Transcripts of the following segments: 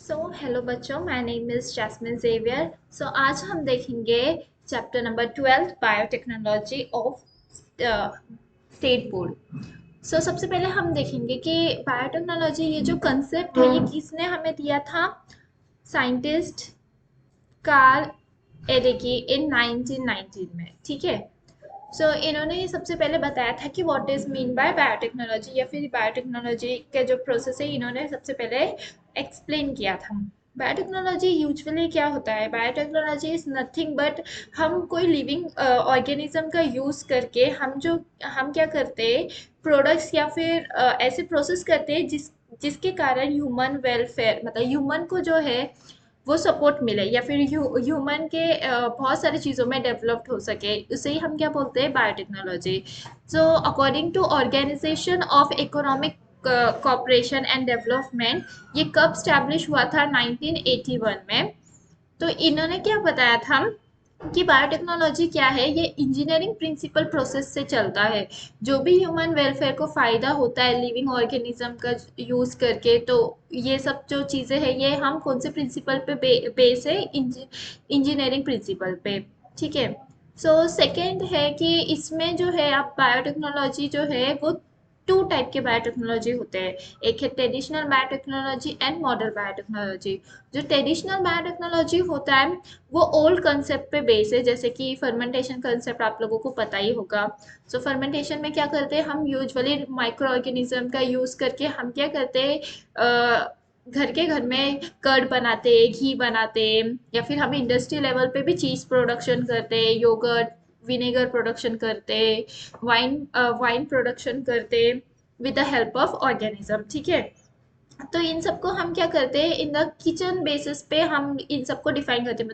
Hello बच्चों, my name is Jasmine Xavier. आज हम देखेंगे chapter number 12 biotechnology of state board. सबसे पहले हम देखेंगे कि बायोटेक्नोलॉजी ये जो कंसेप्ट है ये किसने हमें दिया था। साइंटिस्ट कार्ल एरिकी इन 1919 में। ठीक है। इन्होंने ये सबसे पहले बताया था कि what is mean by biotechnology, या फिर बायोटेक्नोलॉजी के जो प्रोसेस है इन्होंने सबसे पहले एक्सप्लेन किया था। बायोटेक्नोलॉजी यूजुअली क्या होता है? बायोटेक्नोलॉजी इज नथिंग बट हम कोई लिविंग ऑर्गेनिज्म का यूज करके हम क्या करते हैं, प्रोडक्ट्स या फिर ऐसे प्रोसेस करते हैं जिसके कारण ह्यूमन वेलफेयर, मतलब ह्यूमन को जो है वो सपोर्ट मिले, या फिर ह्यूमन के बहुत सारी चीज़ों में डेवलप्ड हो सके, उसे ही हम क्या बोलते हैं, biotechnology. According to organisation of economic cooperation and development, ये कब स्टैब्लिश हुआ था? 1981 में। तो इन्होंने क्या बताया था कि बायोटेक्नोलॉजी क्या है, ये इंजीनियरिंग प्रिंसिपल प्रोसेस से चलता है। जो भी ह्यूमन वेलफेयर को फायदा होता है लिविंग ऑर्गेनिज्म का यूज करके, तो ये सब जो चीजें हैं ये हम कौन से प्रिंसिपल पे बेस है? इंजीनियरिंग प्रिंसिपल पे। ठीक है। सेकंड है कि इसमें जो है, आप बायोटेक्नोलॉजी जो है वो टू टाइप के बायोटेक्नोलॉजी होते हैं। एक है traditional biotechnology and modern biotechnology. जो ट्रेडिशनल बायोटेक्नोलॉजी होता है वो ओल्ड कंसेप्ट पे बेस है, जैसे कि फर्मेंटेशन कंसेप्ट आप लोगों को पता ही होगा। फर्मेंटेशन में क्या करते हैं, हम यूजुअली माइक्रो ऑर्गेनिज्म का यूज करके हम क्या करते हैं, घर के घर में कर्ड बनाते, घी बनाते, या फिर हम इंडस्ट्री लेवल पे भी चीज प्रोडक्शन करते, योगर्ट विनेगर प्रोडक्शन करते, वाइन वाइन प्रोडक्शन करते with the help of organism. ठीक है। तो इन सबको हम क्या करते हैं, इन द किचन बेसिस पे हम इन सबको डिफाइन करते हैं।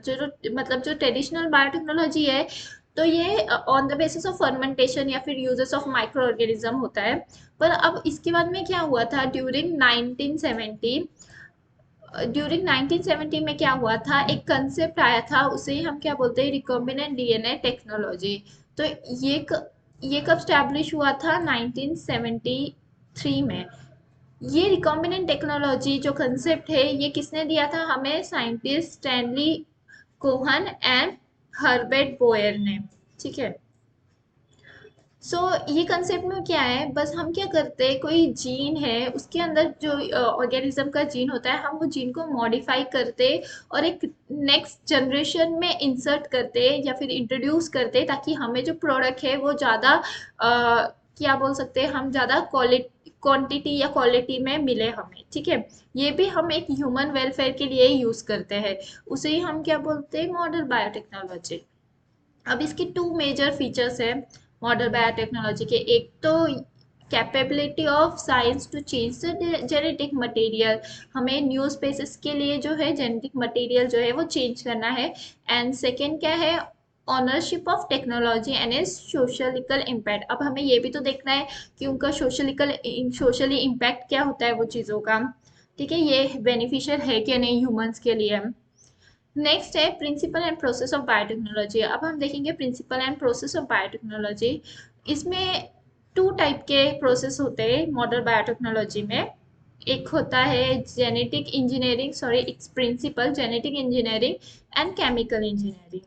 मतलब जो ट्रेडिशनल बायोटेक्नोलॉजी है, तो ये on the basis of fermentation या फिर यूजेस ऑफ माइक्रो ऑर्गेनिज्म होता है। पर अब इसके बाद में क्या हुआ था, ड्यूरिंग 1970 में क्या हुआ था, एक कंसेप्ट आया था, उसे हम क्या बोलते हैं, रिकॉम्बिनेंट डीएनए टेक्नोलॉजी। तो ये क, ये कब स्टैब्लिश हुआ था? 1973 में। ये रिकॉम्बिनेंट टेक्नोलॉजी जो कंसेप्ट है ये किसने दिया था हमें? Scientist Stanley Cohen and Herbert Boyer ने। ठीक है। ये कंसेप्ट में क्या है, बस हम क्या करते हैं, कोई जीन है उसके अंदर जो ऑर्गेनिज्म का जीन होता है, हम वो जीन को मॉडिफाई करते और एक नेक्स्ट जनरेशन में इंसर्ट करते या फिर इंट्रोड्यूस करते, ताकि हमें जो प्रोडक्ट है वो ज़्यादा क्या बोल सकते हैं, हम ज़्यादा क्वालिटी क्वांटिटी या क्वालिटी में मिले हमें। ठीक है। ये भी हम एक ह्यूमन वेलफेयर के लिए यूज़ करते हैं, उसे ही हम क्या बोलते हैं, मॉडर्न बायोटेक्नोलॉजी। अब इसके टू मेजर फीचर्स है मॉडर्न बायोटेक्नोलॉजी के। एक तो capability of science to change the genetic material, हमें न्यू स्पेसिस के लिए जो है जेनेटिक मटेरियल जो है वो चेंज करना है। एंड सेकेंड क्या है, ownership of technology and is societal impact. अब हमें ये भी तो देखना है कि उनका सोशली इम्पैक्ट क्या होता है वो चीज़ों का। ठीक है, ये बेनिफिशियल है कि नहीं ह्यूमंस के लिए। नेक्स्ट है principle and process of biotechnology. अब हम देखेंगे principle and process of biotechnology. इसमें टू टाइप के प्रोसेस होते हैं मॉडर्न बायोटेक्नोलॉजी में। एक होता है genetic engineering, sorry it's principle genetic engineering and chemical engineering.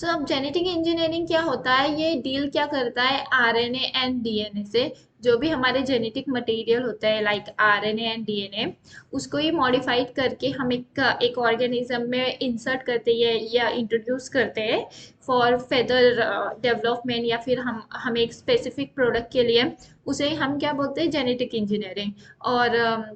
अब जेनेटिक इंजीनियरिंग क्या होता है, ये डील क्या करता है, आरएनए एंड डीएनए से। जो भी हमारे जेनेटिक मटेरियल होता है लाइक आरएनए एंड डीएनए, उसको ही मॉडिफाइड करके हम एक ऑर्गेनिज्म में इंसर्ट करते हैं या इंट्रोड्यूस करते हैं फॉर फेदर डेवलपमेंट, या फिर हम एक स्पेसिफिक प्रोडक्ट के लिए, उसे हम क्या बोलते हैं, जेनेटिक इंजीनियरिंग। और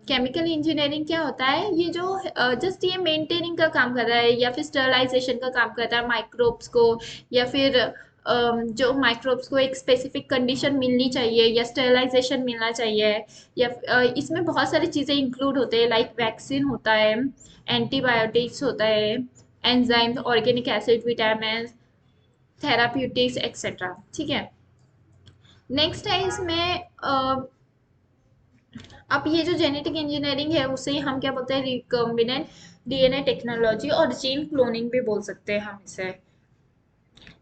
केमिकल इंजीनियरिंग क्या होता है, ये जो जस्ट ये मेंटेनिंग का काम कर रहा है या फिर स्टरलाइजेशन का काम करता है माइक्रोब्स को, या फिर जो माइक्रोब्स को एक स्पेसिफिक कंडीशन मिलनी चाहिए या स्टरलाइजेशन मिलना चाहिए, या इसमें बहुत सारी चीज़ें इंक्लूड होते हैं, लाइक वैक्सीन होता है, एंटीबायोटिक्स होता है, enzymes, organic acid, vitamin, therapeutics etcetera. ठीक है। नेक्स्ट है इसमें अब ये जो जेनेटिक इंजीनियरिंग है उसे हम क्या बोलते हैं, रिकॉम्बिनेंट डीएनए टेक्नोलॉजी, और जीन क्लोनिंग भी बोल सकते हैं हम इसे।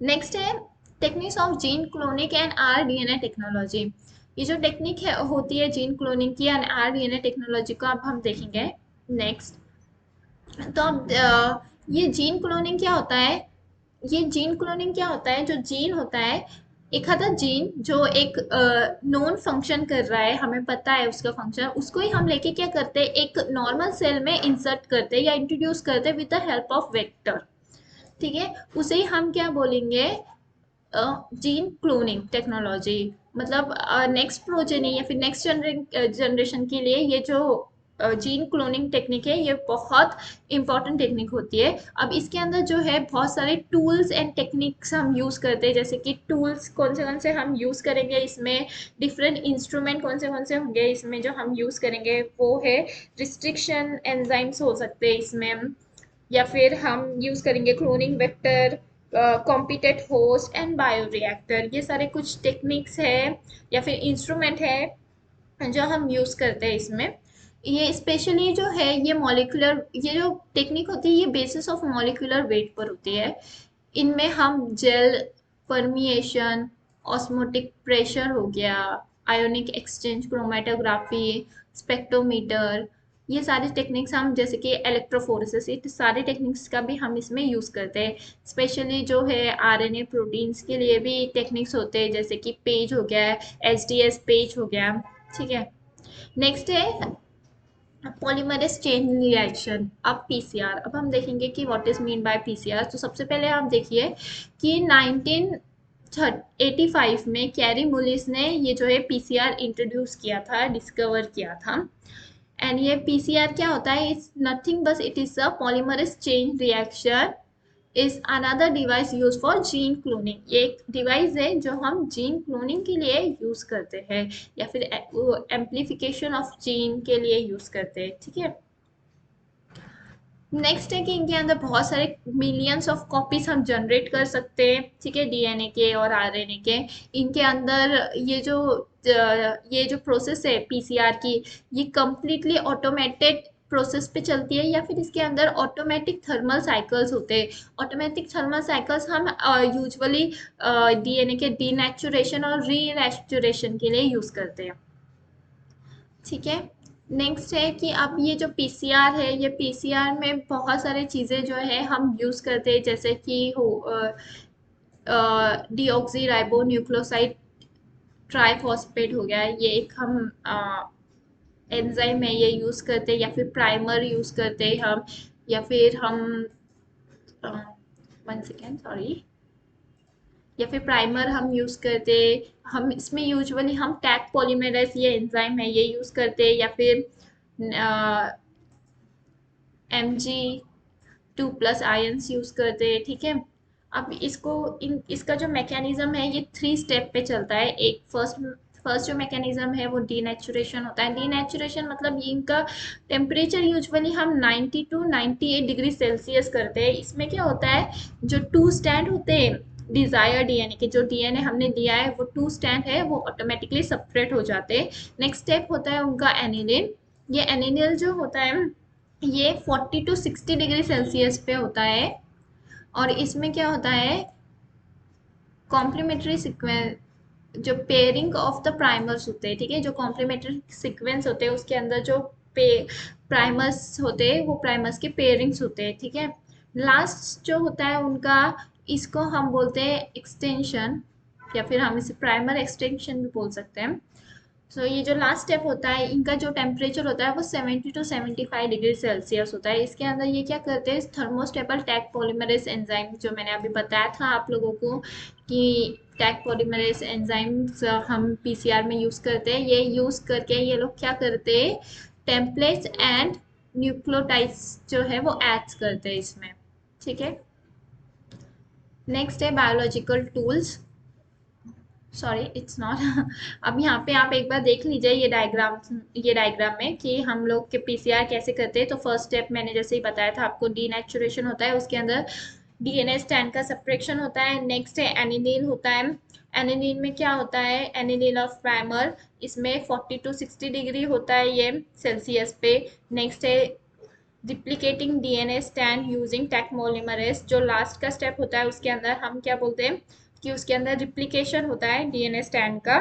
नेक्स्ट है techniques of gene cloning and r DNA technology. ये जो टेक्निक है होती है जीन क्लोनिंग की एंड आर डीएनए टेक्नोलॉजी को अब हम देखेंगे। नेक्स्ट, तो अब ये जीन क्लोनिंग क्या होता है? ये जीन क्लोनिंग क्या होता है? जो जीन होता है, एक आधा जीन जो एक नोन फंक्शन कर रहा है, हमें पता है उसका फंक्शन, उसको ही हम लेके क्या करते हैं, एक नॉर्मल सेल में इंसर्ट करते हैं या इंट्रोड्यूस करते हैं with the help of vector. ठीक है, उसे ही हम क्या बोलेंगे, जीन क्लोनिंग टेक्नोलॉजी। मतलब नेक्स्ट प्रोजेनी या फिर नेक्स्ट जनरेशन के लिए ये जो जीन क्लोनिंग टेक्निक है, ये बहुत इंपॉर्टेंट टेक्निक होती है। अब इसके अंदर जो है बहुत सारे टूल्स एंड टेक्निक्स हम यूज़ करते हैं, जैसे कि टूल्स कौन से हम यूज़ करेंगे इसमें, डिफरेंट इंस्ट्रूमेंट कौन से होंगे इसमें जो हम यूज़ करेंगे, वो है रिस्ट्रिक्शन एंजाइम्स हो सकते हैं इसमें, या फिर हम यूज़ करेंगे cloning vector, competent host and bioreactor. ये सारे कुछ टेक्निक्स है या फिर इंस्ट्रूमेंट है जो हम यूज़ करते हैं इसमें। ये स्पेशली जो है ये मॉलिक्यूलर, ये जो टेक्निक होती है ये बेसिस ऑफ मॉलिक्यूलर वेट पर होती है। इनमें हम जेल परमिएशन, ऑस्मोटिक प्रेशर हो गया, आयोनिक एक्सचेंज क्रोमेटोग्राफी, स्पेक्ट्रोमीटर, ये सारी टेक्निक्स हम, जैसे कि इलेक्ट्रोफोरेसिस, ये सारे टेक्निक्स का भी हम इसमें यूज़ करते हैं। स्पेशली जो है आरएनए प्रोटीन्स के लिए भी टेक्निक्स होते हैं, जैसे कि पेज हो गया, एचडीएस पेज हो गया। ठीक है, नेक्स्ट है पॉलीमरेज चेन रिएक्शन। अब पीसीआर, अब हम देखेंगे कि what is mean by PCR. तो सबसे पहले आप देखिए कि 1985 में कैरी मुलिस ने ये जो है पीसीआर इंट्रोड्यूस किया था, डिस्कवर किया था। एंड ये पीसीआर क्या होता है, इट्स नथिंग बस it is a polymerase chain reaction is another device use for gene cloning. ये एक डिवाइस है जो हम जीन क्लोनिंग के लिए यूज करते हैं या फिर एम्प्लीफिकेशन ऑफ जीन के लिए यूज करते हैं। ठीक है, नेक्स्ट है कि इनके अंदर बहुत सारे मिलियंस ऑफ कॉपीज हम जनरेट कर सकते हैं। ठीक है, डीएनए के और आरएनए के। इनके अंदर ये जो प्रोसेस है पीसीआर की, ये कम्प्लीटली ऑटोमेटेड प्रोसेस पे चलती है, या फिर इसके अंदर ऑटोमेटिक थर्मल साइकिल्स होते हैं। ऑटोमेटिक थर्मल साइकिल्स हम यूजुअली डीएनए के डीनेचुरेशन और रीनेचुरेशन के लिए यूज करते हैं। ठीक है, नेक्स्ट है कि अब ये जो पीसीआर है, ये पीसीआर में बहुत सारी चीज़ें जो है हम यूज़ करते हैं, जैसे कि हो डीऑक्सी राइबो न्यूक्लियोसाइड ट्राइफॉस्फेट हो गया, ये एक हम एंजाइम है, ये यूज़ करते हैं, या फिर प्राइमर यूज़ करते हैं हम, या फिर हम 1 सेकेंड सॉरी, या फिर प्राइमर हम यूज़ करते हैं। हम इसमें यूजुअली हम टैग पॉलीमरेज, ये एंजाइम है, ये यूज़ करते हैं, या फिर Mg2+ आयंस यूज़ करते हैं। ठीक है, अब इसका जो मैकेनिज्म है ये 3 स्टेप पे चलता है। एक फर्स्ट जो मैकेनिज्म है वो डीनेचुरेशन होता है। डीनेचुरेशन मतलब ये इनका टेम्परेचर यूजुअली हम 90 टू 98 डिग्री सेल्सियस करते हैं। इसमें क्या होता है, जो 2 स्टैंड होते हैं डिजायर डीएनए के, जो डीएनए हमने दिया है वो 2 स्टैंड है, वो ऑटोमेटिकली सेपरेट हो जाते हैं। नेक्स्ट स्टेप होता है उनका एनिलिन। ये एनिलिन जो होता है ये 40 टू 60 डिग्री सेल्सियस पे होता है, और इसमें क्या होता है, कॉम्प्लीमेंट्री सीक्वेंस, जो पेयरिंग ऑफ द प्राइमर्स होते हैं। ठीक है, जो कॉम्प्लीमेंट्री सीक्वेंस होते हैं उसके अंदर जो पे प्राइमर्स होते हैं वो प्राइमर्स के पेयरिंग्स होते हैं। ठीक है, लास्ट जो होता है उनका, इसको हम बोलते हैं एक्सटेंशन, या फिर हम इसे प्राइमर एक्सटेंशन भी बोल सकते हैं। सो ये जो लास्ट स्टेप होता है, इनका जो टेम्परेचर होता है वो 70 टू 75 डिग्री सेल्सियस होता है। इसके अंदर ये क्या करते हैं, थर्मोस्टेबल टैग पॉलीमरेज एंजाइम, जो मैंने अभी बताया था आप लोगों को कि टैग पॉलीमरेज एंजाइम्स हम पीसीआर में यूज़ करते हैं। ये यूज़ करके ये लोग क्या करते हैं, टेम्पलेट्स एंड न्यूक्लियोटाइड्स जो है वो एड्स करते हैं इसमें। ठीक है, नेक्स्ट है biological tools, sorry it's not अब यहाँ पे आप एक बार देख लीजिए ये डायग्राम में कि हम लोग के पीसीआर कैसे करते हैं। तो फर्स्ट स्टेप मैंने जैसे ही बताया था आपको, डीनेचुरेशन होता है, उसके अंदर डीएनए स्ट्रैंड का सप्रेक्शन होता है। नेक्स्ट है एनिलीन होता है। एनिलीन में क्या होता है, एनिलीन ऑफ प्राइमर, इसमें 40 टू 60 डिग्री होता है ये सेल्सियस पे। नेक्स्ट है रिप्लिकेटिंग डीएनए स्टैंड यूजिंग टैक्मोलिमरेज, जो लास्ट का स्टेप होता है, उसके अंदर हम क्या बोलते हैं कि उसके अंदर रिप्लिकेशन होता है डीएनए स्टैंड का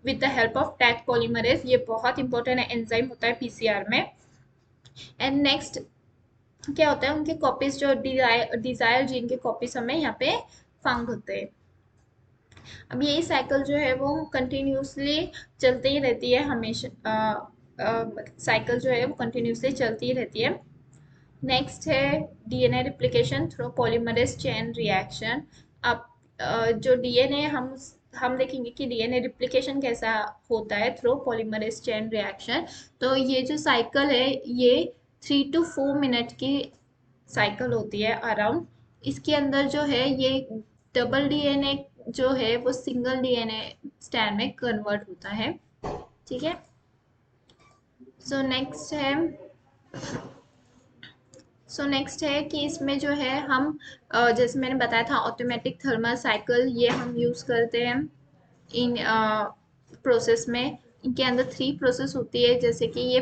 with the help of tag polymerase. ये बहुत इंपॉर्टेंट एंजाइम होता है पीसीआर में। एंड नेक्स्ट क्या होता है, उनके कॉपीज जो डिजायर जीन के कॉपीज हमें यहाँ पे फाउंड होते हैं। अब यही साइकिल जो है वो कंटिन्यूसली चलती ही रहती है हमेशा, साइकिल जो है वो कंटिन्यूसली चलती ही रहती है। नेक्स्ट है DNA replication through polymerase chain reaction. अब जो डीएनए हम देखेंगे कि डीएनए रिप्लिकेशन कैसा होता है थ्रू पॉलीमरेज चेन रिएक्शन। तो ये जो साइकिल है ये 3 to 4 मिनट की साइकिल होती है अराउंड। इसके अंदर जो है ये डबल डीएनए जो है वो सिंगल डीएनए स्ट्रैंड में कन्वर्ट होता है। ठीक है। सो नेक्स्ट है कि इसमें जो है हम जैसे मैंने बताया था ऑटोमेटिक थर्मल साइकिल ये हम यूज़ करते हैं इन प्रोसेस में। इनके अंदर 3 प्रोसेस होती है, जैसे कि ये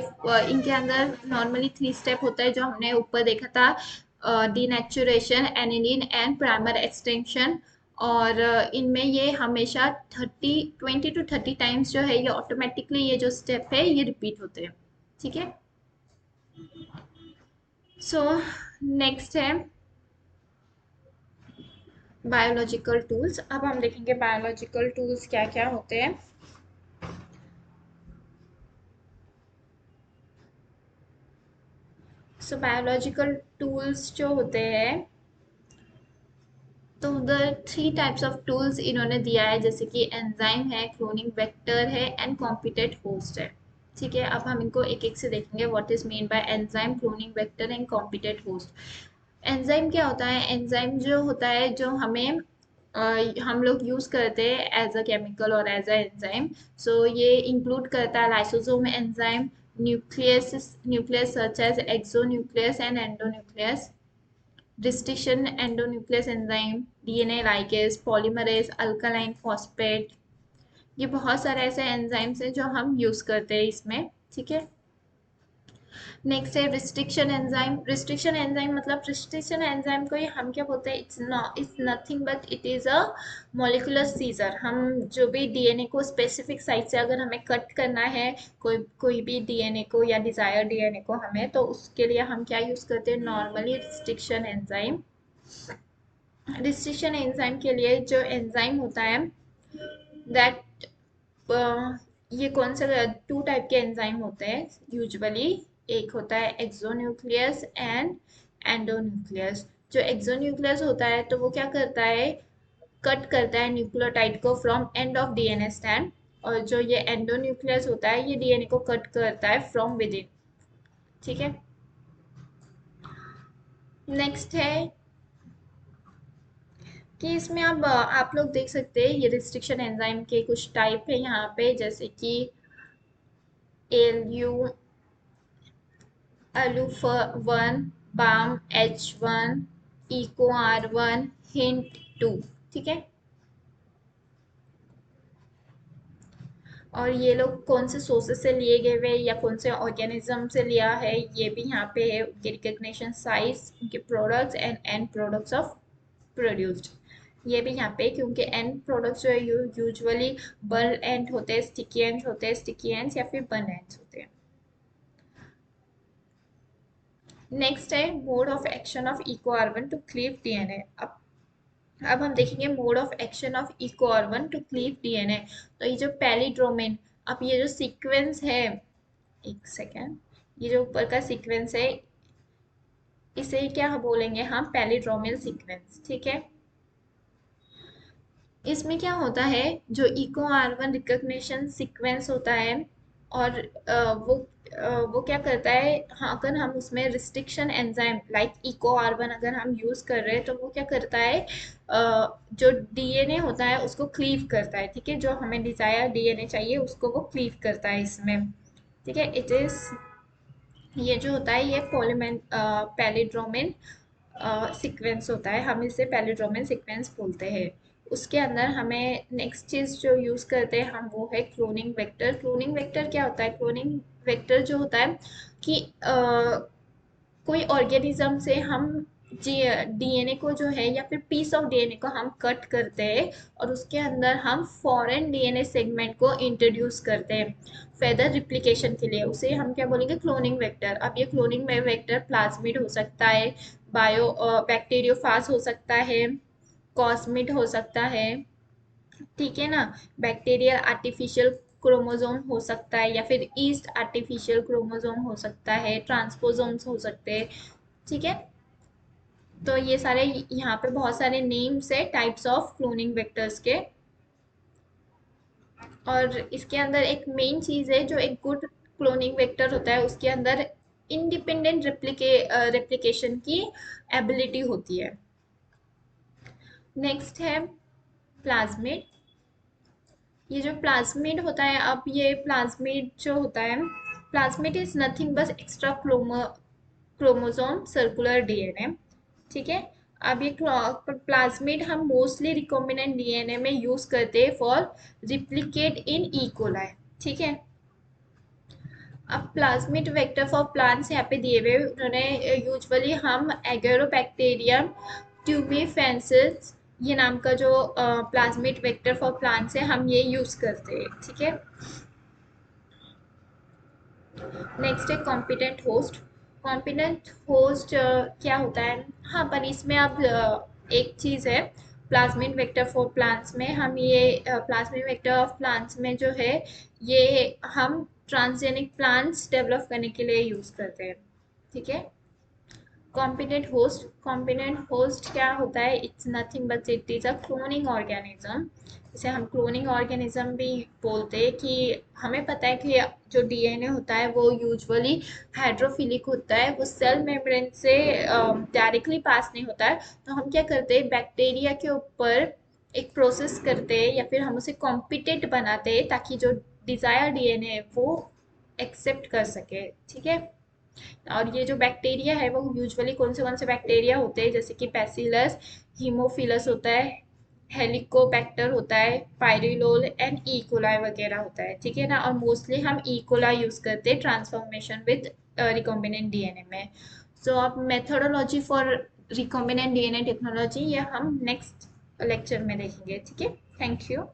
इनके अंदर नॉर्मली 3 स्टेप होता है जो हमने ऊपर देखा था, denaturation, aniline and primer extension. और इनमें ये हमेशा 20 to 30 टाइम्स जो है ये ऑटोमेटिकली ये जो स्टेप है ये रिपीट होते हैं। ठीक है। सो नेक्स्ट है बायोलॉजिकल टूल्स। अब हम देखेंगे बायोलॉजिकल टूल्स क्या क्या होते हैं। सो बायोलॉजिकल टूल्स जो होते हैं तो उधर 3 टाइप्स ऑफ टूल्स इन्होंने दिया है, जैसे कि एंजाइम है, क्लोनिंग वेक्टर है एंड कॉम्पिटेंट होस्ट है। ठीक है। अब हम इनको एक एक से देखेंगे what is mean by enzyme, cloning vector and competent host. Enzyme क्या होता है? एंजाइम जो होता है जो हमें हम लोग यूज करते हैं एज अ केमिकल और एज अ एंजाइम। सो ये इंक्लूड करता है lysosome enzyme, nuclease such as exonuclease and endonuclease, distinction endonuclease enzyme, DNA ligase, polymerase, alkaline phosphate. ये बहुत सारे ऐसे एंजाइम्स हैं जो हम यूज करते हैं इसमें। ठीक है। नेक्स्ट है रिस्ट्रिक्शन एंजाइम। रिस्ट्रिक्शन एंजाइम मतलब रिस्ट्रिक्शन एंजाइम को ही हम क्या बोलते हैं, it's nothing but it is a molecular scissor. हम जो भी डीएनए को स्पेसिफिक साइट से अगर हमें कट करना है, कोई भी डीएनए को या डिजायर डीएनए को हमें, तो उसके लिए हम क्या यूज करते हैं, normally restriction enzyme. Restriction enzyme के लिए जो एंजाइम होता है दैट ये कौन से 2 टाइप के एंजाइम होते हैं यूजुअली। एक होता है एक्सोन्यूक्लियस एंड एंडोन्यूक्लियस। जो एक्सोन्यूक्लियस होता है तो वो क्या करता है, कट करता है न्यूक्लियोटाइड को from end of DNA strand. और जो ये एंडोन्यूक्लियस होता है ये डीएनए को कट करता है फ्रॉम विद इन। ठीक है। नेक्स्ट है कि इसमें अब आप लोग देख सकते हैं ये रिस्ट्रिक्शन एंजाइम के कुछ टाइप है यहाँ पे, जैसे कि L U, alpha 1, Bam H1, Eco R1, Hind 2। ठीक है। और ये लोग कौन से सोर्सेस से लिए गए हुए या कौन से ऑर्गेनिज्म से लिया है ये भी यहाँ पे है। उनके रिकग्निशन साइज, उनके products and and products of produced, ये भी यहाँ पे, क्योंकि एंड प्रोडक्ट्स जो है यूजुअली बर्न एंड होते हैं, स्टिकी एंड होते हैं, स्टिकी एंड्स या फिर बर्न एंड्स होते हैं। नेक्स्ट है mode of action of Eco R1 to cleave DNA. अब हम देखेंगे mode of action of Eco R1 to cleave DNA. तो ये जो पैलिड्रोमिन, अब ये जो सीक्वेंस है, एक सेकेंड, ये जो ऊपर का सीक्वेंस है इसे क्या बोलेंगे हम, पैलिड्रोमियल सीक्वेंस। ठीक है। इसमें क्या होता है, जो इको R1 रिकग्निशन सीक्वेंस होता है और वो क्या करता है, हाँ, अगर हम उसमें restriction enzyme like eco R1 अगर हम यूज कर रहे हैं तो वो क्या करता है, जो डीएनए होता है उसको क्लीव करता है। ठीक है। जो हमें डिजायर डीएनए चाहिए उसको वो क्लीव करता है इसमें। ठीक है। इट इज, ये जो होता है ये पैलिड्रोमिन सीक्वेंस होता है, हम इसे पैलिड्रोमिन सीक्वेंस बोलते हैं। उसके अंदर हमें नेक्स्ट चीज जो यूज करते हैं हम वो है क्लोनिंग वेक्टर। क्लोनिंग वेक्टर क्या होता है, क्लोनिंग वेक्टर जो होता है कि कोई ऑर्गेनिज्म से हम डीएनए को जो है या फिर पीस ऑफ डीएनए को हम कट करते हैं और उसके अंदर हम फॉरेन डीएनए सेगमेंट को इंट्रोड्यूस करते हैं फर्दर रिप्लिकेशन के लिए। उसे हम क्या बोलेंगे, क्लोनिंग वेक्टर। अब ये क्लोनिंग वेक्टर प्लाज्मिड हो सकता है, बायो बैक्टीरियोफाज हो सकता है, कॉस्मिड हो सकता है, ठीक है ना, बैक्टीरियल आर्टिफिशियल क्रोमोसोम हो सकता है, या फिर ईस्ट आर्टिफिशियल क्रोमोसोम हो सकता है, ट्रांसपोसोम्स हो सकते हैं, ठीक है। तो ये सारे यहाँ पे बहुत सारे नेम्स है टाइप्स ऑफ क्लोनिंग वेक्टर्स के। और इसके अंदर एक मेन चीज है, जो एक गुड क्लोनिंग वेक्टर होता है उसके अंदर इंडिपेंडेंट रेप्लिकेशन की एबिलिटी होती है। नेक्स्ट है प्लाज्मिड। ये जो प्लाज्मिड होता है, अब ये प्लाज्मिड जो होता है, प्लाज्मिड इज नथिंग बस एक्स्ट्रा क्रोमोसोम सर्कुलर डीएनए, ठीक है। अब ये प्लाज्मिड हम मोस्टली रिकॉम्बिनेंट डीएनए में यूज करते हैं for replicate in E coli, ठीक है। अब प्लाज्मिड वेक्टर फॉर प्लांट्स यहाँ पे दिए हुए उन्होंने, यूजुअली हम एगेरोबैक्टीरियम ट्यूबिफेंसिस ये नाम का जो प्लाज्मिड वेक्टर फॉर प्लांट्स है हम ये यूज करते हैं, ठीक है। नेक्स्ट है कॉम्पिटेंट होस्ट। कॉम्पिटेंट होस्ट क्या होता है, हाँ पर इसमें अब एक चीज़ है, प्लाज्मिड वेक्टर फॉर प्लांट्स में हम ये प्लाज्मिड वेक्टर ऑफ प्लांट्स में जो है ये हम ट्रांसजेनिक प्लांट्स डेवलप करने के लिए यूज़ करते हैं, ठीक है। कॉम्पिटेंट होस्ट क्या होता है, it's nothing but it is a cloning organism. इसे हम क्लोनिंग ऑर्गेनिज्म भी बोलते हैं कि हमें पता है कि जो डीएनए होता है वो यूजुअली हाइड्रोफिलिक होता है, वो सेल मेम्ब्रेन से डायरेक्टली पास नहीं होता है। तो हम क्या करते हैं, बैक्टीरिया के ऊपर एक प्रोसेस करते हैं या फिर हम उसे कॉम्पिटेंट बनाते हैं ताकि जो डिजायर डीएनए है वो एक्सेप्ट कर सके, ठीक है। और ये जो बैक्टीरिया है वो यूजुअली कौन से बैक्टीरिया होते हैं, जैसे कि बैसिलस, हीमोफिलस होता है, हेलिकोबैक्टर होता है, पायरिलोल एंड ई कोलाई वगैरह होता है, ठीक है ना। और मोस्टली हम ई कोलाई यूज करते हैं ट्रांसफॉर्मेशन विद रिकॉम्बिनेंट डीएनए में। सो अब methodology for recombinant DNA technology ये हम नेक्स्ट लेक्चर में देखेंगे, ठीक है। Thank you.